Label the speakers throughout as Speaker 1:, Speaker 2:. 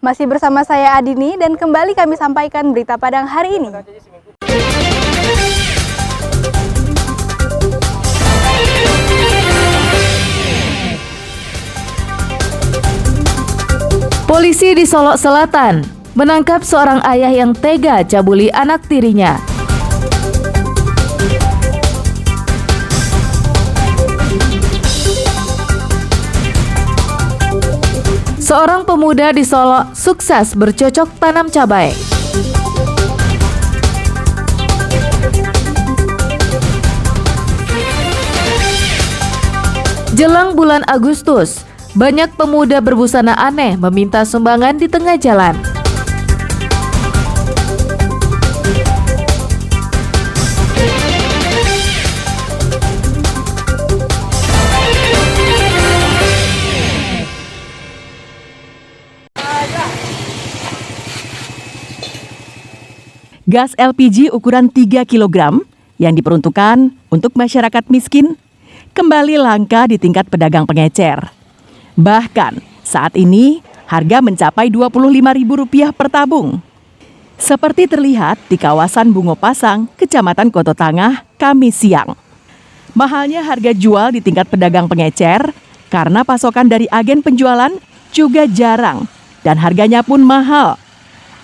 Speaker 1: Masih bersama saya Adini dan kembali kami sampaikan berita Padang hari ini.
Speaker 2: Polisi di Solok Selatan menangkap seorang ayah yang tega cabuli anak tirinya. Seorang pemuda di Solok sukses bercocok tanam cabai. Jelang bulan Agustus, banyak pemuda berbusana aneh meminta sumbangan di tengah jalan.
Speaker 3: Gas LPG ukuran 3 kg yang diperuntukkan untuk masyarakat miskin kembali langka di tingkat pedagang pengecer. Bahkan saat ini harga mencapai Rp25.000 per tabung. Seperti terlihat di kawasan Bungo Pasang, Kecamatan Koto Tangah, Kamis siang. Mahalnya harga jual di tingkat pedagang pengecer karena pasokan dari agen penjualan juga jarang dan harganya pun mahal.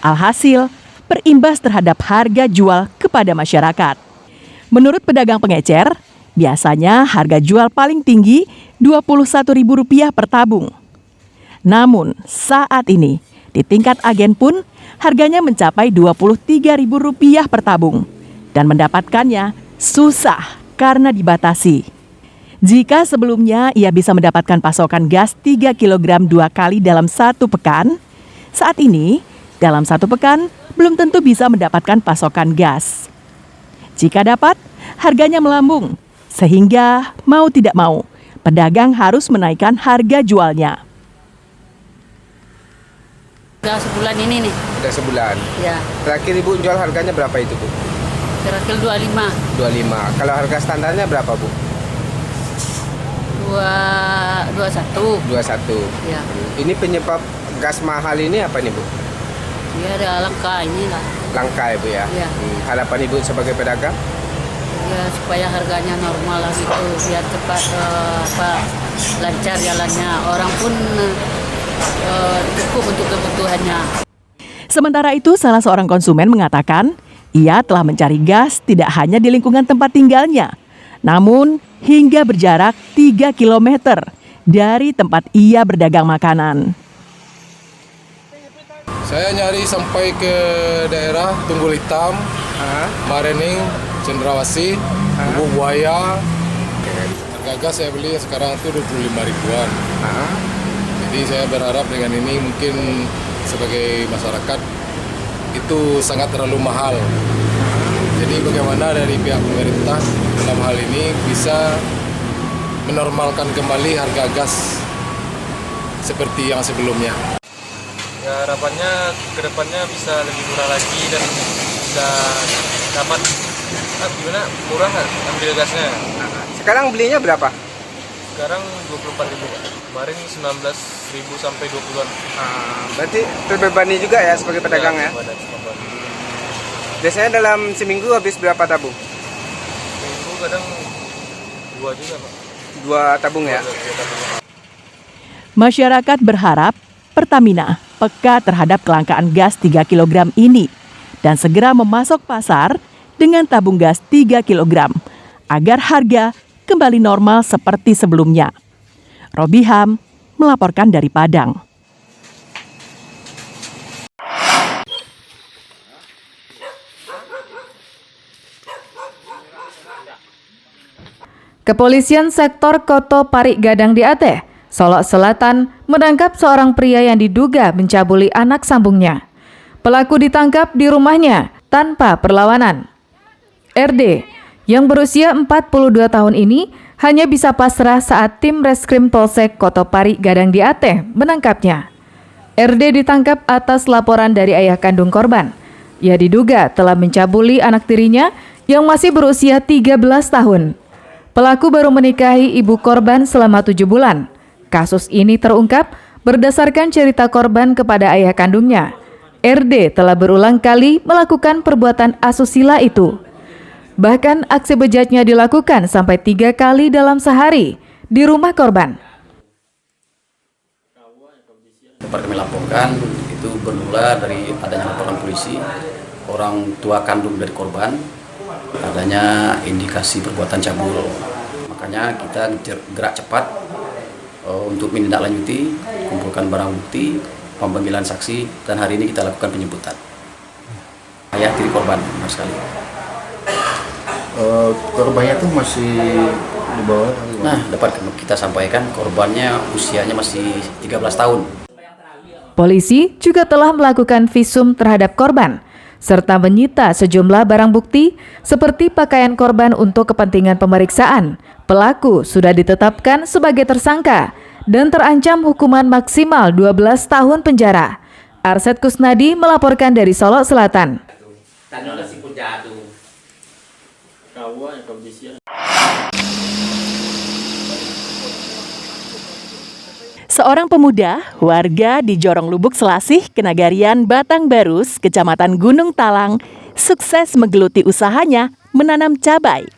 Speaker 3: Alhasil, berimbas terhadap harga jual kepada masyarakat. Menurut pedagang pengecer, biasanya harga jual paling tinggi Rp21.000 per tabung. Namun saat ini di tingkat agen pun harganya mencapai Rp23.000 per tabung dan mendapatkannya susah karena dibatasi. Jika sebelumnya ia bisa mendapatkan pasokan gas 3 kg 2 kali dalam 1 pekan, saat ini dalam 1 pekan belum tentu bisa mendapatkan pasokan gas. Jika dapat, harganya melambung, sehingga mau tidak mau, pedagang harus menaikkan harga jualnya.
Speaker 4: Udah sebulan ini nih.
Speaker 5: Udah sebulan? Ya. Terakhir Ibu jual harganya berapa itu, Bu?
Speaker 4: Terakhir 25.
Speaker 5: 25. Kalau harga standarnya berapa, Bu?
Speaker 4: 21.
Speaker 5: 21.
Speaker 4: Ya.
Speaker 5: Ini penyebab gas mahal ini apa nih, Bu?
Speaker 4: Ya ada langka ini lah.
Speaker 5: Langka ya, Bu ya?
Speaker 4: Ya.
Speaker 5: Harapan Ibu sebagai pedagang?
Speaker 4: Ya supaya harganya normal lah gitu, biar cepat lancar jalannya. Orang pun cukup untuk kebutuhannya.
Speaker 3: Sementara itu, salah seorang konsumen mengatakan ia telah mencari gas tidak hanya di lingkungan tempat tinggalnya, namun hingga berjarak 3 km dari tempat ia berdagang makanan.
Speaker 6: Saya nyari sampai ke daerah Tunggul Hitam, Marening, Cendrawasih, Lubuk Buaya. Harga gas saya beli sekarang itu 25 ribuan. Jadi saya berharap dengan ini mungkin sebagai masyarakat itu sangat terlalu mahal. Jadi bagaimana dari pihak pemerintah dalam hal ini bisa menormalkan kembali harga gas seperti yang sebelumnya.
Speaker 7: Ya, harapannya ke depannya bisa lebih murah lagi dan bisa dapat gimana murah ambil gasnya.
Speaker 5: Sekarang belinya berapa?
Speaker 7: Sekarang 24.000. Kemarin 19.000 sampai 20-an.
Speaker 5: Berarti terbebani juga ya sebagai pedagang ya? Biasanya dalam seminggu habis berapa tabung?
Speaker 7: Seminggu kadang 2 juga, Pak.
Speaker 5: 2 tabung ya?
Speaker 7: 2 tabung.
Speaker 3: Masyarakat berharap Pertamina peka terhadap kelangkaan gas 3 kg ini dan segera memasok pasar dengan tabung gas 3 kg agar harga kembali normal seperti sebelumnya. Robiham melaporkan dari Padang.
Speaker 2: Kepolisian sektor Koto Parik Gadang di Aceh, Solok Selatan menangkap seorang pria yang diduga mencabuli anak sambungnya. Pelaku ditangkap di rumahnya tanpa perlawanan. RD yang berusia 42 tahun ini hanya bisa pasrah saat tim Reskrim Polsek Koto Parik Gadang di Aceh menangkapnya. RD ditangkap atas laporan dari ayah kandung korban. Ia diduga telah mencabuli anak tirinya yang masih berusia 13 tahun. Pelaku baru menikahi ibu korban selama 7 bulan. Kasus ini terungkap Berdasarkan cerita korban kepada ayah kandungnya, RD telah berulang kali melakukan perbuatan asusila itu. Bahkan aksi bejatnya dilakukan sampai 3 kali dalam sehari di rumah korban.
Speaker 8: Dapat kami laporkan itu bermula dari adanya laporan polisi orang tua kandung dari korban adanya indikasi perbuatan cabul. Makanya kita gerak cepat untuk menindaklanjuti, kumpulkan barang bukti, pemanggilan saksi, dan hari ini kita lakukan penjemputan. Ayah tiri korban, benar sekali.
Speaker 9: Korbannya itu masih di bawah?
Speaker 8: Nah, dapat kita sampaikan korbannya usianya masih 13 tahun.
Speaker 2: Polisi juga telah melakukan visum terhadap korban, serta menyita sejumlah barang bukti seperti pakaian korban untuk kepentingan pemeriksaan. Pelaku sudah ditetapkan sebagai tersangka dan terancam hukuman maksimal 12 tahun penjara. Arset Kusnadi melaporkan dari Solo Selatan.
Speaker 3: Seorang pemuda, warga di Jorong Lubuk Selasih, Kenagarian Batang Barus, Kecamatan Gunung Talang, sukses menggeluti usahanya menanam cabai.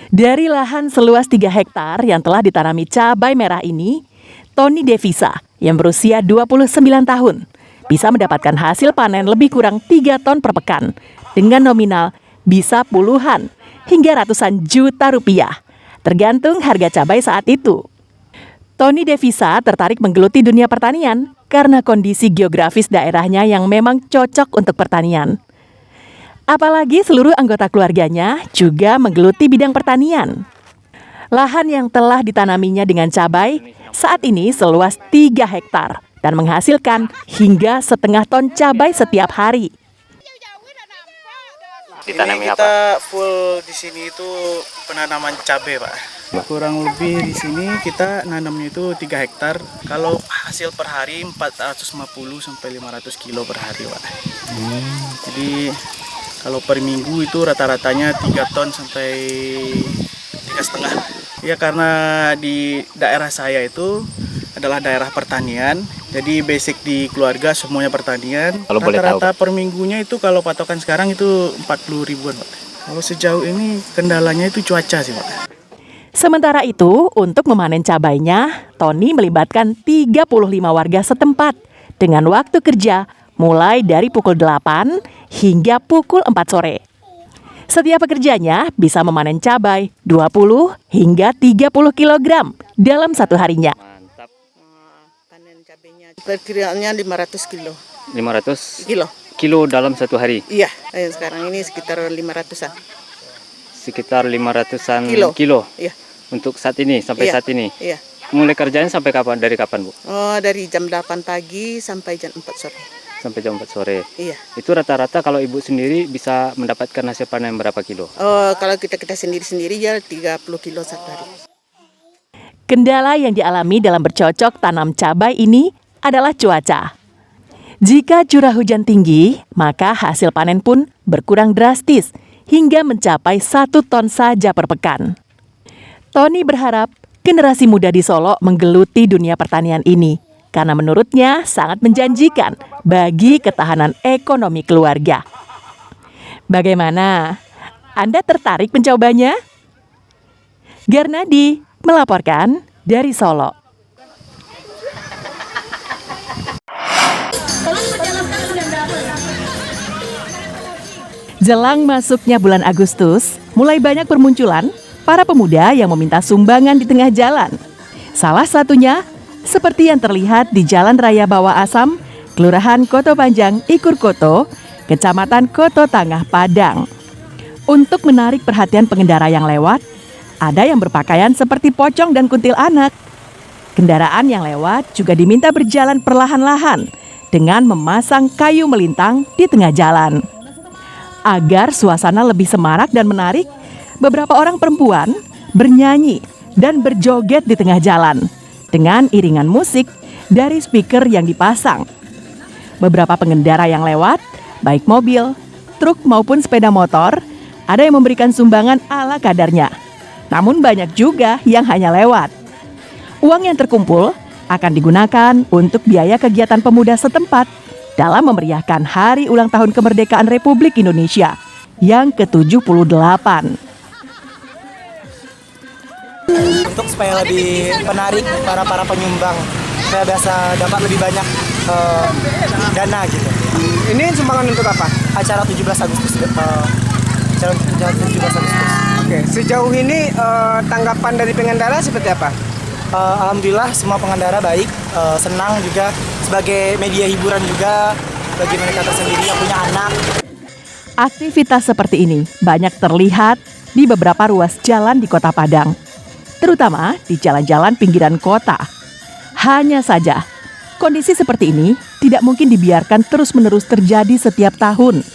Speaker 3: Dari lahan seluas 3 hektar yang telah ditanami cabai merah ini, Tony Devisa yang berusia 29 tahun bisa mendapatkan hasil panen lebih kurang 3 ton per pekan dengan nominal bisa puluhan hingga ratusan juta rupiah, tergantung harga cabai saat itu. Tony Devisa tertarik menggeluti dunia pertanian karena kondisi geografis daerahnya yang memang cocok untuk pertanian. Apalagi seluruh anggota keluarganya juga menggeluti bidang pertanian. Lahan yang telah ditanaminya dengan cabai saat ini seluas 3 hektar dan menghasilkan hingga setengah ton cabai setiap hari.
Speaker 10: Ditanami kita full di sini itu penanaman cabai, Pak. Kurang lebih di sini kita nanamnya itu 3 hektar. Kalau hasil per hari 450 sampai 500 kilo per hari, Pak. Jadi kalau per minggu itu rata-ratanya 3 ton sampai 3,5. Ya karena di daerah saya itu adalah daerah pertanian. Jadi basic di keluarga semuanya pertanian. Rata-rata per minggunya itu kalau patokan sekarang itu 40 ribuan, Pak. Kalau sejauh ini kendalanya itu cuaca sih, Pak.
Speaker 3: Sementara itu, untuk memanen cabainya, Tony melibatkan 35 warga setempat dengan waktu kerja mulai dari pukul 8 hingga pukul 4 sore. Setiap pekerjanya bisa memanen cabai 20 hingga 30 kg dalam satu harinya.
Speaker 11: Mantap. Panen cabainya perkiraannya 500 kilo.
Speaker 12: 500
Speaker 11: kilo.
Speaker 12: Kilo dalam satu hari?
Speaker 11: Iya, sekarang ini sekitar 500-an.
Speaker 12: Sekitar 500-an
Speaker 11: kilo. Iya.
Speaker 12: Untuk saat ini, sampai saat ini?
Speaker 11: Iya.
Speaker 12: Mulai kerjanya sampai kapan? Dari kapan, Bu?
Speaker 11: Oh, dari jam 8 pagi sampai jam 4 sore.
Speaker 12: Sampai jam 4 sore?
Speaker 11: Iya.
Speaker 12: Itu rata-rata kalau Ibu sendiri bisa mendapatkan hasil panen berapa kilo?
Speaker 11: Oh, kalau kita sendiri-sendiri ya 30 kilo satu hari.
Speaker 3: Kendala yang dialami dalam bercocok tanam cabai ini adalah cuaca. Jika curah hujan tinggi, maka hasil panen pun berkurang drastis hingga mencapai 1 ton saja per pekan. Tony berharap generasi muda di Solo menggeluti dunia pertanian ini karena menurutnya sangat menjanjikan bagi ketahanan ekonomi keluarga. Bagaimana? Anda tertarik mencobanya? Garnadi melaporkan dari Solo. Jelang masuknya bulan Agustus, mulai banyak bermunculan para pemuda yang meminta sumbangan di tengah jalan. Salah satunya seperti yang terlihat di Jalan Raya Bawah Asam, Kelurahan Koto Panjang, Ikur Koto, Kecamatan Koto Tangah, Padang. Untuk menarik perhatian pengendara yang lewat, ada yang berpakaian seperti pocong dan kuntilanak. Kendaraan yang lewat juga diminta berjalan perlahan-lahan dengan memasang kayu melintang di tengah jalan. Agar suasana lebih semarak dan menarik, beberapa orang perempuan bernyanyi dan berjoget di tengah jalan dengan iringan musik dari speaker yang dipasang. Beberapa pengendara yang lewat, baik mobil, truk maupun sepeda motor, ada yang memberikan sumbangan ala kadarnya. Namun banyak juga yang hanya lewat. Uang yang terkumpul akan digunakan untuk biaya kegiatan pemuda setempat dalam memeriahkan Hari Ulang Tahun Kemerdekaan Republik Indonesia yang ke-78.
Speaker 10: Untuk supaya lebih menarik para penyumbang, supaya bisa dapat lebih banyak dana gitu.
Speaker 5: Ini sumbangan untuk apa?
Speaker 10: Acara 17 Agustus. Acara 17 Agustus.
Speaker 5: Oke, sejauh ini tanggapan dari pengendara seperti apa?
Speaker 10: Alhamdulillah semua pengendara baik, senang juga sebagai media hiburan juga bagi mereka tersendiri yang punya anak.
Speaker 3: Aktivitas seperti ini banyak terlihat di beberapa ruas jalan di Kota Padang, terutama di jalan-jalan pinggiran kota. Hanya saja, kondisi seperti ini tidak mungkin dibiarkan terus-menerus terjadi setiap tahun,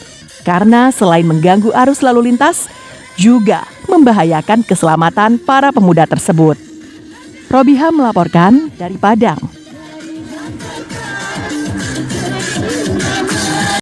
Speaker 3: karena selain mengganggu arus lalu lintas, juga membahayakan keselamatan para pemuda tersebut. Robiha melaporkan dari Padang.